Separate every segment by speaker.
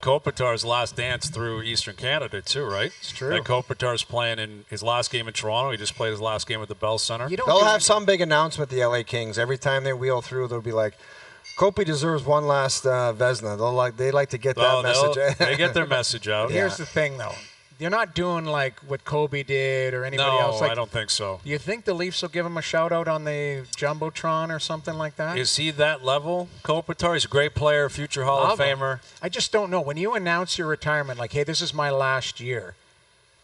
Speaker 1: Kopitar's last dance through Eastern Canada too, right?
Speaker 2: It's true.
Speaker 1: Like Kopitar's playing in his last game in Toronto. He just played his last game at the Bell Center.
Speaker 3: They'll have some big announcement, the LA Kings. Every time they wheel through, they'll be like, Kopi deserves one last Vezina. They like to get that message.
Speaker 1: They get their message out.
Speaker 2: Here's the thing, though. You're not doing like what Kobe did or anybody else.
Speaker 1: No, I don't think so.
Speaker 2: Do you think the Leafs will give him a shout-out on the Jumbotron or something like that?
Speaker 1: Is he that level, Kopitar? He's a great player, future Hall of Famer.
Speaker 2: I just don't know. When you announce your retirement, like, hey, this is my last year,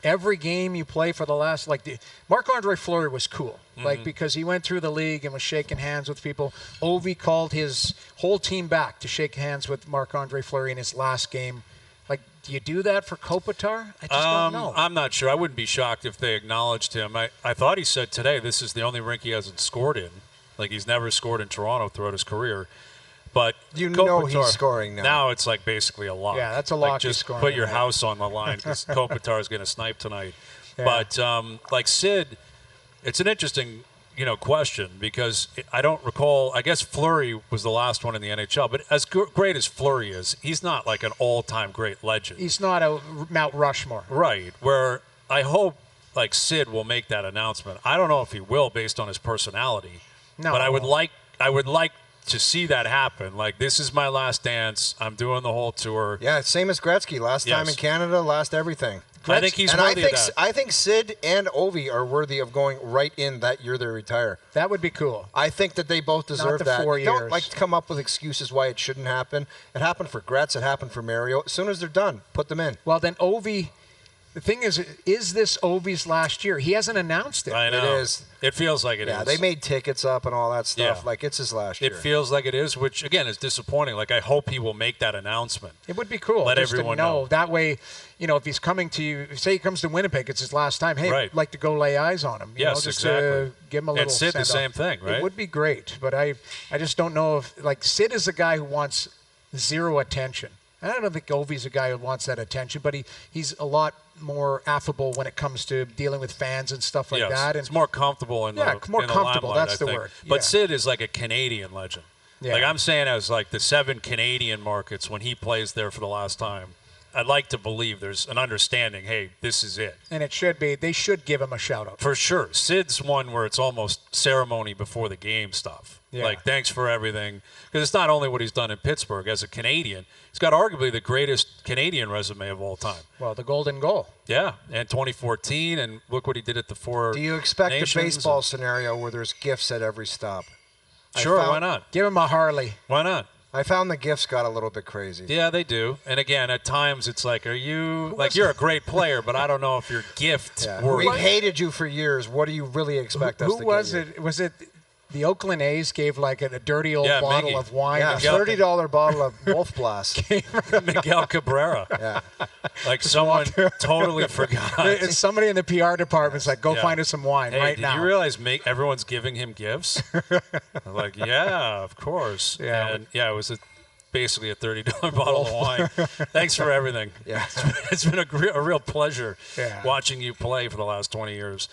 Speaker 2: every game you play for the last, like, Marc-Andre Fleury was cool, like, because he went through the league and was shaking hands with people. Ovi called his whole team back to shake hands with Marc-Andre Fleury in his last game. Like, do you do that for Kopitar? I just don't know.
Speaker 1: I'm not sure. I wouldn't be shocked if they acknowledged him. I thought he said today this is the only rink he hasn't scored in. Like, he's never scored in Toronto throughout his career. But
Speaker 3: Kopitar, he's scoring now.
Speaker 1: Now it's like basically a lock.
Speaker 2: Yeah, that's a lock.
Speaker 1: Like, just put your house on the line because Kopitar is going to snipe tonight.
Speaker 2: Yeah.
Speaker 1: But like Sid, it's an interesting question because I don't recall. I guess Fleury was the last one in the NHL, but as great as Fleury is, he's not like an all-time great legend.
Speaker 2: He's not a Mount Rushmore.
Speaker 1: Right, where I hope like Sid will make that announcement. I don't know if he will based on his personality.
Speaker 2: No.
Speaker 1: But I would like to see that happen. Like, this is my last dance. I'm doing the whole tour.
Speaker 3: Yeah, same as Gretzky. Last time in Canada, last everything.
Speaker 1: I think he's worthy of that.
Speaker 3: I think Sid and Ovi are worthy of going right in that year they retire.
Speaker 2: That would be cool.
Speaker 3: I think that they both deserve
Speaker 2: Not the
Speaker 3: that.
Speaker 2: 4 years.
Speaker 3: Don't like to come up with excuses why it shouldn't happen. It happened for Gretz. It happened for Mario. As soon as they're done, put them in.
Speaker 2: Well, then Ovi. The thing is this Ovi's last year? He hasn't announced it.
Speaker 1: I know.
Speaker 3: It is.
Speaker 1: It feels like it is.
Speaker 3: Yeah, they made tickets up and all that stuff.
Speaker 1: Yeah.
Speaker 3: Like, it's his last year.
Speaker 1: It feels like it is, which, again, is disappointing. Like, I hope he will make that announcement.
Speaker 2: It would be cool.
Speaker 1: Let
Speaker 2: just
Speaker 1: everyone
Speaker 2: to know.
Speaker 1: know.
Speaker 2: That way, if he's coming to you, say he comes to Winnipeg, it's his last time. Hey,
Speaker 1: Right.
Speaker 2: I'd like to go lay eyes on him.
Speaker 1: Yes, exactly.
Speaker 2: Give him a little
Speaker 1: And Sid, the
Speaker 2: send-off.
Speaker 1: same thing, right?
Speaker 2: It would be great, but I just don't know if, like, Sid is a guy who wants zero attention. And I don't think Ovi's a guy who wants that attention, but he's a lot more affable when it comes to dealing with fans and stuff like that. And
Speaker 1: it's more comfortable in the
Speaker 2: more
Speaker 1: in the
Speaker 2: comfortable.
Speaker 1: limelight,
Speaker 2: That's
Speaker 1: I
Speaker 2: the
Speaker 1: think.
Speaker 2: word.
Speaker 1: But
Speaker 2: Yeah.
Speaker 1: Sid is like a Canadian legend.
Speaker 2: Yeah.
Speaker 1: Like, I'm saying, as like the 7 Canadian markets when he plays there for the last time, I'd like to believe there's an understanding. Hey, this is it.
Speaker 2: And it should be. They should give him a shout out.
Speaker 1: For sure. Sid's one where it's almost ceremony before the game stuff.
Speaker 2: Yeah.
Speaker 1: Like, thanks for everything. Because it's not only what he's done in Pittsburgh. As a Canadian, he's got arguably the greatest Canadian resume of all time.
Speaker 2: Well, the golden goal.
Speaker 1: Yeah, and 2014, and look what he did at the Four
Speaker 3: Do you expect
Speaker 1: Nations
Speaker 3: a baseball scenario where there's gifts at every stop?
Speaker 1: Sure, why not?
Speaker 2: Give him a Harley.
Speaker 1: Why not?
Speaker 3: I found the gifts got a little bit crazy.
Speaker 1: Yeah, they do. And again, at times it's like, you're a great player, but I don't know if your gift worthy.
Speaker 3: We've hated you for years. What do you really expect us to
Speaker 2: Who was
Speaker 3: get you?
Speaker 2: it? Was it the Oakland A's gave like a dirty old bottle
Speaker 1: Miggy.
Speaker 2: of wine?
Speaker 3: Yeah, $30 bottle of Wolf Blast.
Speaker 1: Miguel Cabrera.
Speaker 3: Yeah.
Speaker 1: Like, someone totally forgot.
Speaker 2: And somebody in the PR department's like, go find us some wine right
Speaker 1: did
Speaker 2: now.
Speaker 1: you realize everyone's giving him gifts? I'm like, yeah, of course.
Speaker 2: Yeah.
Speaker 1: And it was basically a $30 bottle of wine. Thanks for everything.
Speaker 3: Yeah.
Speaker 1: It's been a real pleasure
Speaker 2: Yeah.
Speaker 1: watching you play for the last 20 years.